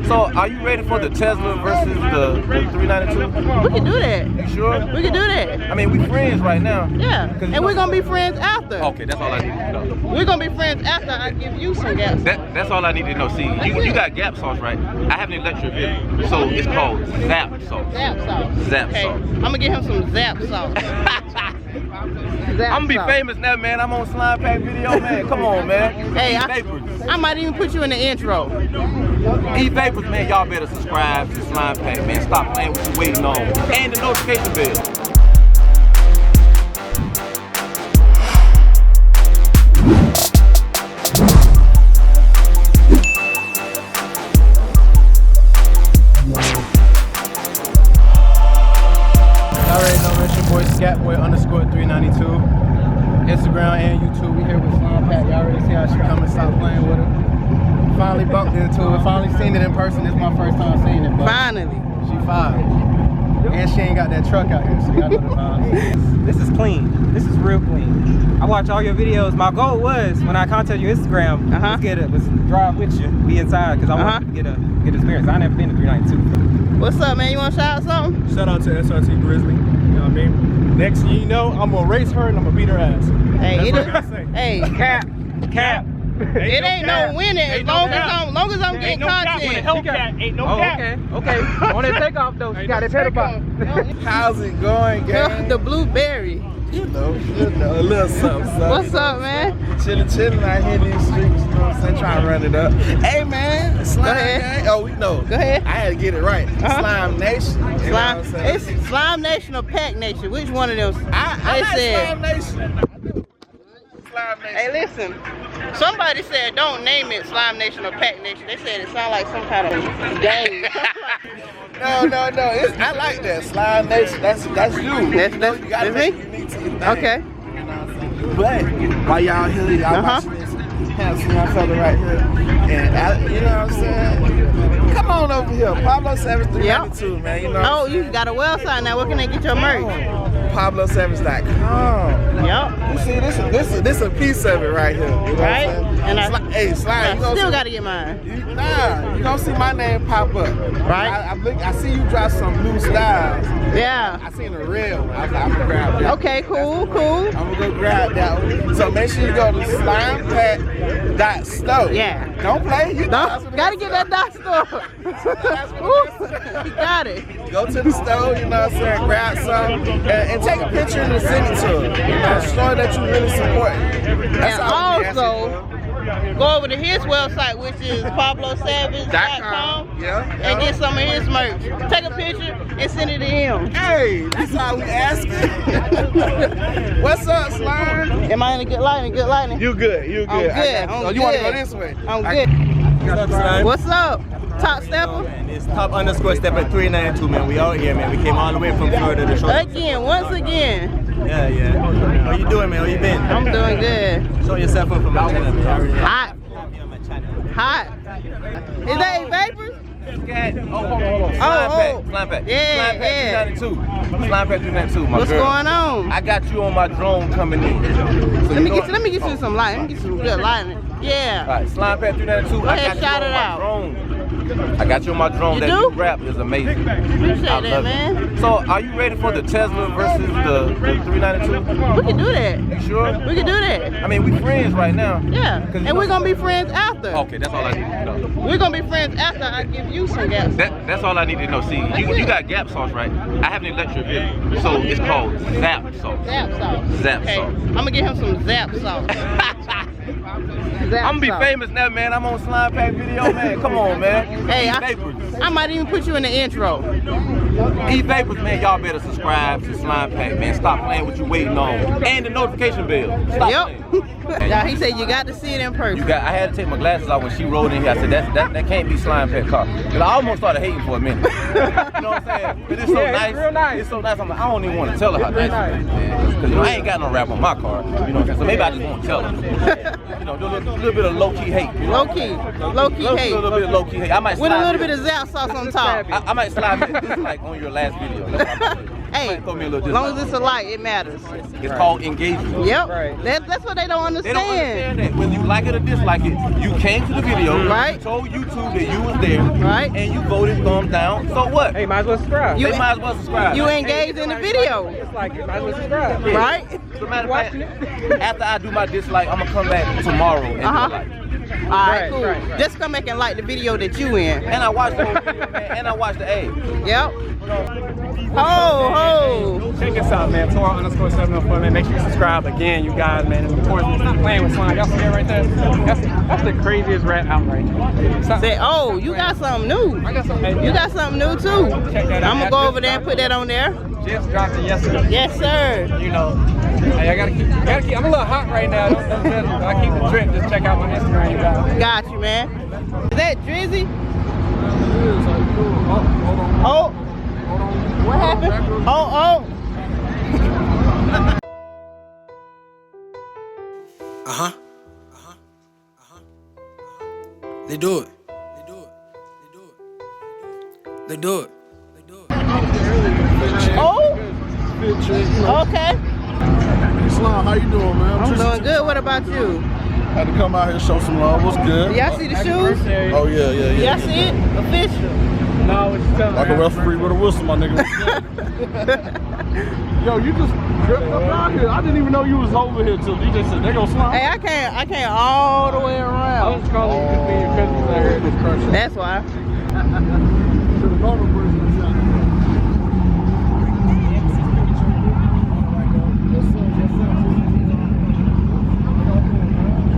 So, are you ready for the Tesla versus the 392? We can do that. You sure? We can do that. I mean, we friends right now. Yeah, and we're gonna be friends after. Okay, that's all I need to know. We're gonna be friends after I give you some gas. That's all I need to know. See, you got Gap sauce, right? I have an electric vehicle, so it's called Zap sauce. Zap sauce. Zap Okay, sauce. I'm gonna get him some Zap sauce. I'm gonna be famous now, man. I'm on Slime Pack video, man. Come on, man. Hey, E-Vapors. I might even put you in the intro. E-Vapors, man. Y'all better subscribe to Slime Pack, man. Stop playing what you waiting on. And the notification bell. Scat _392, Instagram and YouTube. We here with Slime Pack. Y'all already see how she come and stop playing with her. Finally bumped into it. Finally seen it in person. This is my first time seeing it. But Finally. She fine. And she ain't got that truck out here, so y'all know the vibes. This is clean. This is real clean. I watch all your videos. My goal was, when I contacted your Instagram, let's drive with you, be inside, because I want to get experience. I never been to 392. What's up, man? You want to shout out something? Shout out to SRT Grizzly. You know what I mean? Next thing you know, I'm gonna race her and I'm gonna beat her ass. Hey, that's what I say. Hey, Cap. It ain't no winning as long as I'm getting content. Hellcat ain't no cap. Okay. On that takeoff though, she got that pedal button. How's it going, gang? The blueberry. You know, a little something. What's up, man? Chillin' out here in these streets, you know what I'm saying? Trying to run it up. Hey, man, Slime Gang. Oh, we know. Go ahead. I had to get it right. Slime Nation. You know what I'm saying? It's Slime Nation or Pack Nation. Which one of them? I like Slime Nation. Slime Nation. Hey, listen. Somebody said don't name it Slime Nation or Pack Nation. They said it sounds like some kind of game. No. I like that. Slime Nation. That's you. That's you gotta make it unique to your thing. Okay. But while y'all here, y'all watching this, have some young fella right here, and you know what I'm saying? Come on over here, Pablo 7392, man. You know. Oh, you got a website now. Where can they get your merch? PabloSavage.com. Yep. You see, this a piece of it right here. You know Right? And hey, Slime, I still gotta get mine. You gonna see my name pop up. Right? I see you drop some new styles. Yeah. I seen a real one. I'm gonna grab that. Okay, cool. I'm gonna go grab that one. So make sure you go to slimepack.store. Yeah. Don't play. Gotta get that dot store. You got it. Go to the store, you know what I'm saying, grab some, and take a picture and send it to them. You know, show that you really support it. That's all. And also, go over to his website, which is PabloSavage.com, and get some of his merch. Take a picture and send it to him. Hey, that's all we asking. What's up, Slime? Am I in a good lighting? Good lighting? You good. I'm good. So you want to go this way? I'm good. What's up, Slime? What's up? Top stepper? It's top_stepper 392, man. We out here, man. We came all the way from Florida to show. Again, once again. Yeah. How you doing, man? How you been? I'm doing good. Show yourself up for my channel, man. Hot. Is that A-Vapors? Scat. Hold on. Slime Pack. Yeah. Slime Pack 392, my What's girl. going on? I got you on my drone coming in. So Let me get you some light. Let me get you some good lighting. Yeah. All right, Slime Pack 392. Go ahead, shout it out. I got you on my drone. You That do? new rap is amazing. Appreciate I that, love man. it. So, are you ready for the Tesla versus the 392? We can do that. You sure? We can do that. I mean, we friends right now. Yeah. And we're gonna be friends after. Okay, that's all I need to know. We're gonna be friends after I give you some gas. That's all I need to know. See, you got Gap sauce, right? I have an electric vehicle, so it's called Zap sauce. Zap sauce. Zap Okay. sauce. I'm gonna get him some Zap sauce. I'm gonna be famous now, man. I'm on Slime Pack video, man. Come on, man. Hey, E-Vapors. I might even put you in the intro. E-Vapors, man. Y'all better subscribe to Slime Pack, man. Stop playing what you waiting on. And the notification bell. Stop playing. Yeah, he said you got to see it in person. I had to take my glasses off when she rode in here. I said, that can't be Slime Pack car. Cause I almost started hating for a minute. You know what I'm saying? But it's so nice. It's real nice. It's so nice. I'm like, I don't even want to tell her how nice it is, man. Cause I ain't got no rap on my car. You know what I'm saying? So maybe I just won't tell her. You know, do a little bit of low-key hate. You know? Low-key hate. A little bit of low-key hate. I might With slide a little bit of Zap sauce on top. I might slide this like on your last video. Hey, throw me a little as long as it's a like, it matters. It's called engagement. Yep. Right. That's what they don't understand. They don't understand that. Whether you like it or dislike it, you came to the video, Right. you told YouTube that you was there, Right. and you voted thumbs down. So what? Hey, might as well subscribe. You- They might as well subscribe. You engaged in the video, It's like it, might as well subscribe. right? As a matter of fact, after I do my dislike, I'm gonna come back tomorrow and do a like. All right, Right, cool. right. Just come back and like the video that you in. And I watched the whole video, man, and I watched the ad. Yep. Ho, ho. Check us out, man. Toro_704, man. Make sure you subscribe again, you guys, man. And of course, playing with slime. Y'all see that right there? That's the craziest rap out right now. Say, oh, you got something new. I got something. You got something new too. Check that out. I'm gonna go over there and put that on there. Just dropped it yesterday. Yes, sir. You know, hey, I gotta keep. I'm a little hot right now. Don't judge me. I keep the drip. Just check out my Instagram, you guys. Got you, man. Is that Drizzy? Oh. What happened? Oh. They do it. Oh. Okay. Slime, how you doing, man? I'm doing good. What about you? Had to come out here and show some love. What's good? Y'all see the shoes? Oh, yeah. Y'all see it? Official. No, it's done. Like a referee with a whistle, my nigga. Yo, you just tripped up out here. I didn't even know you was over here till DJ said they gonna slime. Hey, I can't all the way I around. was calling you convenient Christmas. I heard this crush. That's why.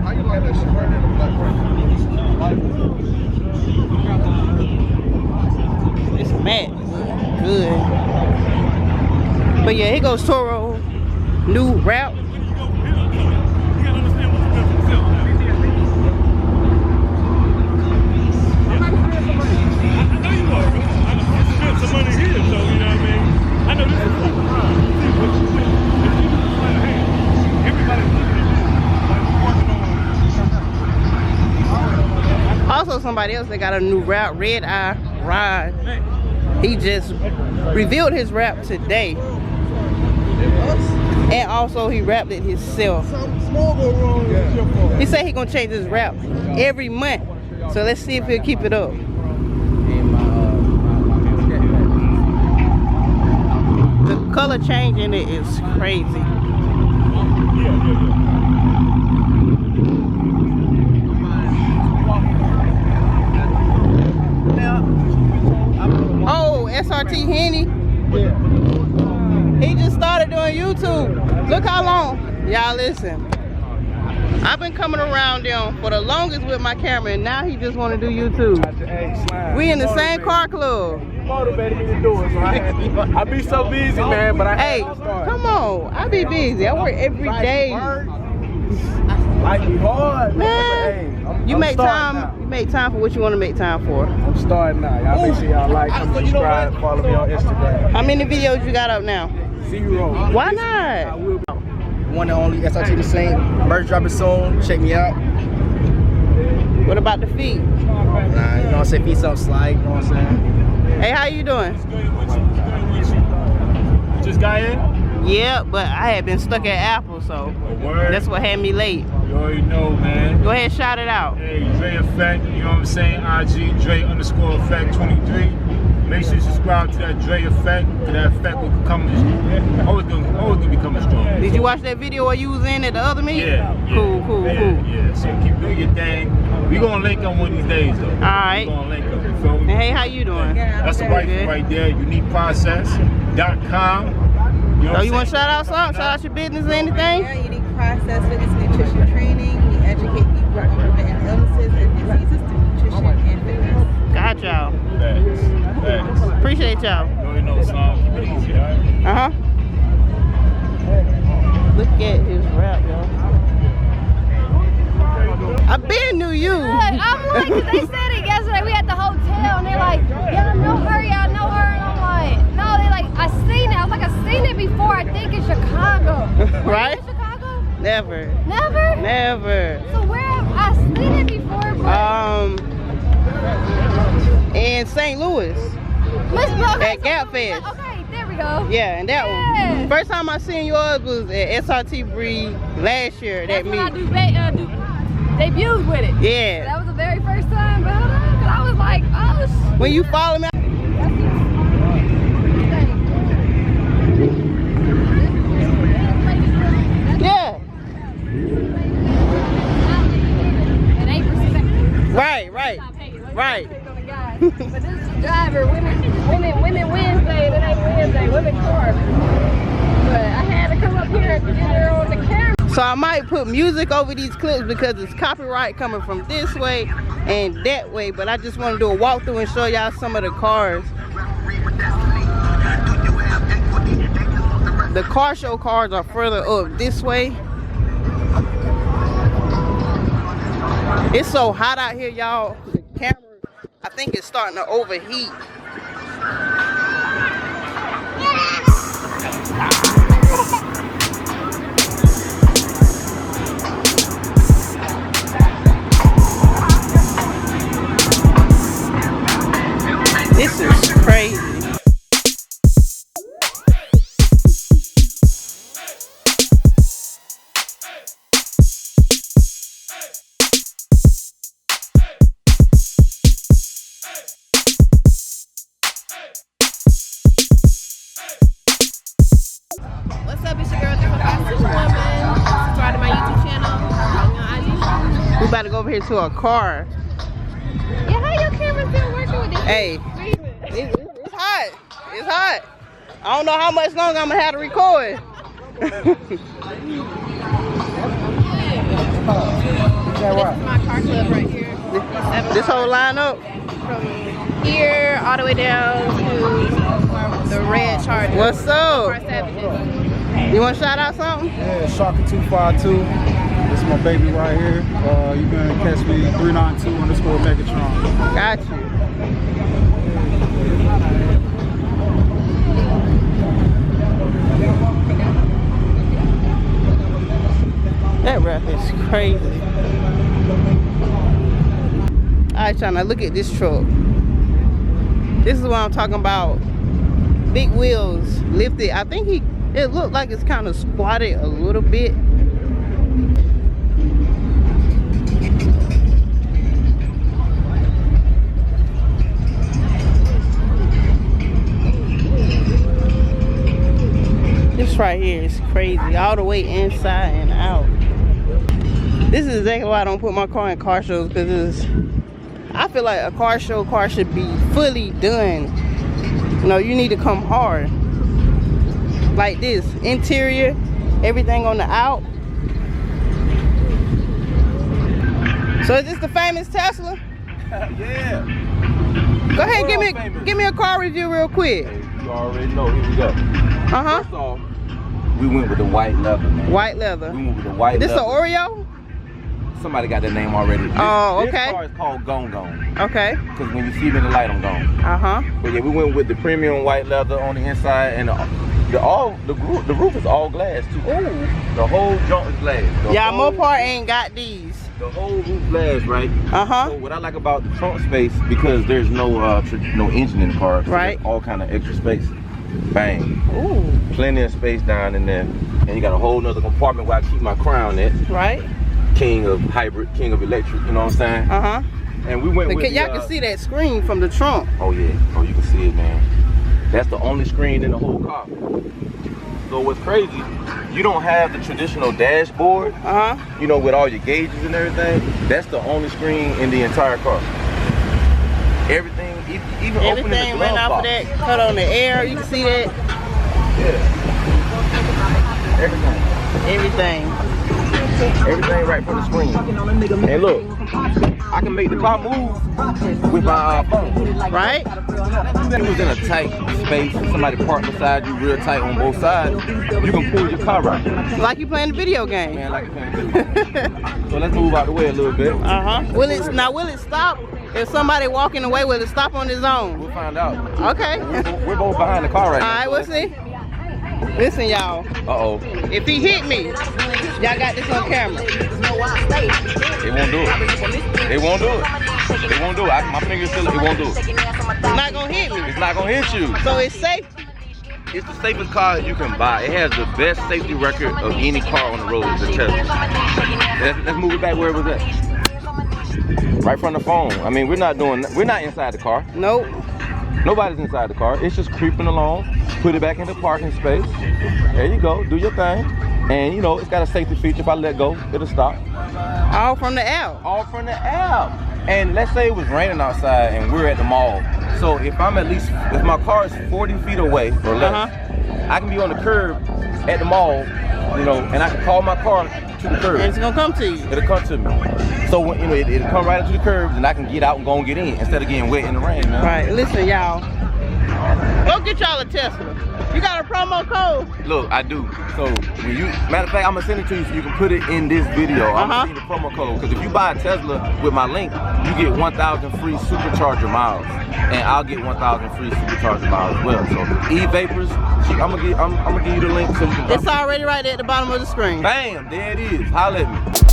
How you like that shit right there? It's matte. Good. But yeah, here goes Toro. New route. Also, somebody else that got a new route, Red Eye Ride. He just revealed his rap today. And also he rapped it himself. He said he gonna change his rap every month. So let's see if he'll keep it up. The color change in it is crazy. Oh, SRT Henny. He just started doing YouTube. Look how long. Y'all listen. I've been coming around them for the longest with my camera, and now he just want to do YouTube. We in the same car club. Motivated me to do it, so I be so busy, man, but Hey, come on. I be busy. I work every day. Life be hard, Man, you make time. You make time for what you want to make time for. I'm starting now. Y'all make sure y'all like, comment, subscribe, follow me on Instagram. How many videos you got up now? 0. Why not? One and only SRT the Saint. Merch dropping soon. Check me out. What about the feet? You know what I'm saying? Feet up slide. You know what I'm saying? Hey, how you doing? Just got in? Yeah, but I had been stuck at Apple, so that's what had me late. You already know, man. Go ahead, shout it out. Hey, Dre Effect, you know what I'm saying? IG, Dre_Effect23. Make sure you subscribe to that Dre Effect, because that effect will become, always gonna become strong. Did you watch that video where you was in at the other meet? Yeah. Cool. Yeah, so keep doing your thing. We gonna link up one of these days, though. Alright. We gonna link up, you feel me? And hey, how you doing? That's the right Good. right there, uniqueprocess.com. So you want to shout out something? Shout out your business or anything? Yeah, Unique Process Fitness and Nutrition Training. We educate people on preventing illnesses and diseases through nutrition and fitness. Got y'all. Thanks. Appreciate y'all. You already know, Slime. Keep it easy, alright? Uh-huh. Look at his rap, y'all. I been knew you. Look, I'm like, they said it yesterday. We at the hotel, and they're like, yeah, I know her, And I'm like, no, they like, I seen it. I was like, I seen it before. I think in Chicago. Right? In Chicago? Never. Never? Never. So where I seen it before, but In St. Louis. okay, at Gap Fest. Okay, there we go. Yeah, and that Yeah. one. First time I seen yours was at SRT Breed last year. That's That when I meet. debuted with it. Yeah. That was the very first time, but hold on, 'cause I was like, oh shit. When you follow me. Yeah. It ain't respect. Right. But this is driver, women Wednesday, that ain't Wednesday, women car. But I had to come up here to get her on the camera. So I might put music over these clips because it's copyright coming from this way and that way. But I just want to do a walkthrough and show y'all some of the cars. The car show cars are further up this way. It's so hot out here, y'all. The camera, I think it's starting to overheat. This is crazy. What's up, it's your girl, Superwoman. Subscribe to my YouTube channel. We about to go over here to a car. Yeah, how your camera still working with this? Hey, it's hot. It's hot. I don't know how much longer I'm gonna have to record. This is my car club right here. This whole lineup. From here all the way down to the red Charger. What's up? You want to shout out something? Yeah, Sharky252. This is my baby right here. You can catch me 392_Megatron. Got you. That rap is crazy. Alright, China, look at this truck. This is what I'm talking about. Big wheels, lifted. I think it looked like it's kind of squatted a little bit. This right here is crazy, all the way inside and out. This is exactly why I don't put my car in car shows, because I feel like a car should be fully done. You know, you need to come hard. Like this, interior, everything on the out. So is this the famous Tesla? Yeah. Go ahead, give me a car review real quick. Hey, you already know. Here we go. First off, we went with the white leather, man. White leather. We went with the white This leather. an Oreo? Somebody got that name already. Okay. This car is called Gone Gone. Okay. Because when you see me in the light, I'm gone. But yeah, we went with the premium white leather on the inside, and the roof is all glass too. Ooh. The whole junk is glass. Yeah, Mopar ain't got these. The whole roof glass, right? Uh-huh. So what I like about the trunk space, because there's no engine in the car, so right? there's all kind of extra space. Bang. Ooh. Plenty of space down in there, and you got a whole nother compartment where I keep my crown at. Right. King of hybrid, king of electric. You know what I'm saying? Uh-huh. And we went with y'all can see that screen from the trunk. Oh yeah. Oh, you can see it, man. That's the only screen in the whole car. So what's crazy, you don't have the traditional dashboard, you know, with all your gauges and everything. That's the only screen in the entire car. Everything, even opening the Everything glove ran off box. of that, cut on the air, you can see that. Yeah. Everything. Everything right from the screen. And look, I can make the car move with my phone. Right? If you was in a tight space, somebody parked beside you real tight on both sides, you can pull your car right. Like you playing a video game. Man, like you're playing a video game. So let's move out the way a little bit. Will it stop? If somebody walking away, will it stop on its own? We'll find out. Okay. We're both behind the car right now. Alright, we'll see. Listen, y'all. Uh-oh. If he hit me, y'all got this on camera. It won't do it. It won't do it. It won't do it. My finger's still, it won't do it. It's not gonna hit me. It's not gonna hit you. So it's safe. it's the safest car you can buy. It has the best safety record of any car on the road, the Tesla. Let's move it back where it was at. Right from the phone. I mean, we're not inside the car. Nope. Nobody's inside the car. It's just creeping along. Put it back into parking space. There you go. Do your thing. And you know, it's got a safety feature. If I let go, it'll stop. All from the app. All from the app. And let's say it was raining outside and we're at the mall. So if my car is 40 feet away or less, I can be on the curb at the mall, you know, and I can call my car to the curb. And it's gonna come to you. It'll come to me. So when, you know, it'll come right up to the curb, and I can get out and go and get in instead of getting wet in the rain, man. Right, listen, y'all. Go get y'all a Tesla. You got a promo code? Look, I do. So when matter of fact, I'm gonna send it to you so you can put it in this video. I'm gonna send you the promo code, because if you buy a Tesla with my link, you get 1,000 free supercharger miles, and I'll get 1,000 free supercharger miles as well. So e-vapors, I'm gonna give you the link so you can. It's already right there at the bottom of the screen. Bam, there it is. Holla at me.